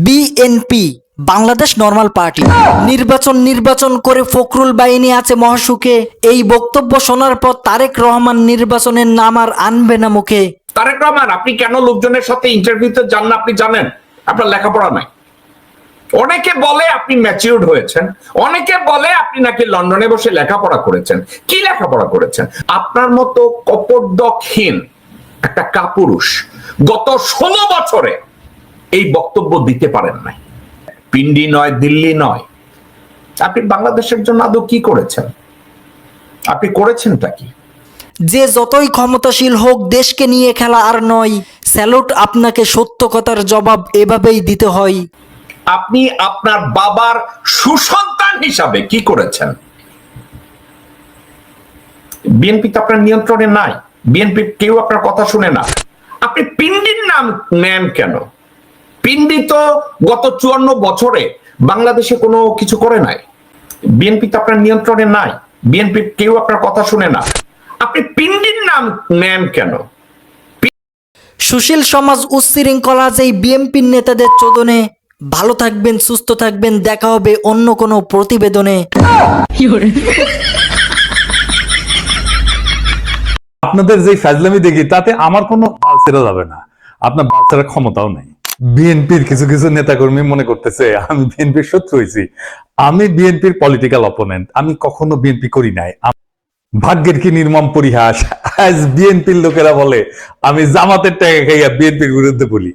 BNP Bangladesh normal party নির্বাচন করে ফখরুল বাহিনী আছে মহাসুখে। এই বক্তব্য শোনার পর তারেক রহমান নির্বাচনের নাম আর আনবে না মুখে। তারেক রহমান, আপনি কেন লোকজনের সাথে ইন্টারভিউতে যান না? আপনি জানেন আপনার লেখাপড়া নাই। অনেকে বলে আপনি ম্যাচিউরড হয়েছেন, অনেকে বলে আপনি নাকি লন্ডনে বসে লেখাপড়া করেছেন। কি লেখাপড়া করেছেন? আপনার মতো কপর্দকহীন একটা কাপুরুষ গত 16 বছরে এই বক্তব্য দিতে পারেন নাই। পিন্ডি নয়, দিল্লি নয়। আপনি বাংলাদেশের জন্য আদৌ কি করেছেন? আপনি করেছেনটা কি? যে যতই ক্ষমতাশীল হোক, দেশকে নিয়ে খেলা আর নয়। স্যালুট আপনাকে, সত্য কথার জবাব এভাবেই দিতে হয়। আপনি আপনার বাবার সুসন্তান হিসাবে কি করেছেন? বিএনপি তো আপনার নিয়ন্ত্রণে নাই। বিএনপি কেউ আপনার কথা শুনে না। আপনি পিন্ডির নাম নেন কেন? পিন্ডি তো গত 54 বছরে বাংলাদেশে কোনো কিছু করে নাই। বিএনপি তো আপনার নিয়ন্ত্রণে নাই। বিএনপি কেউ আপনার কথা শুনে না। আপনি পিন্ডির নাম নেন কেন? সুশীল সমাজ উচ্ছৃঙ্খলা যেই বিএনপির নেতাদের চোদনে। ভালো থাকবেন, সুস্থ থাকবেন, দেখা হবে অন্য কোনো প্রতিবেদনে। আপনাদের যে ফাজলামি দেখি তাতে আমার কোনো বাল ছেড়া যাবে না। আপনার বাল ছেড়ার ক্ষমতাও নাই। বিএনপির কিছু কিছু নেতাকর্মী মনে করতেছে আমি বিএনপির শত্রু হয়েছি। আমি বিএনপির পলিটিক্যাল অপোনেন্ট। আমি কখনো বিএনপি করি নাই। ভাগ্যের কি নির্মম পরিহাস, আজ বিএনপির লোকেরা বলে আমি জামাতের টাকা খাইয়া বিএনপির বিরুদ্ধে বলি।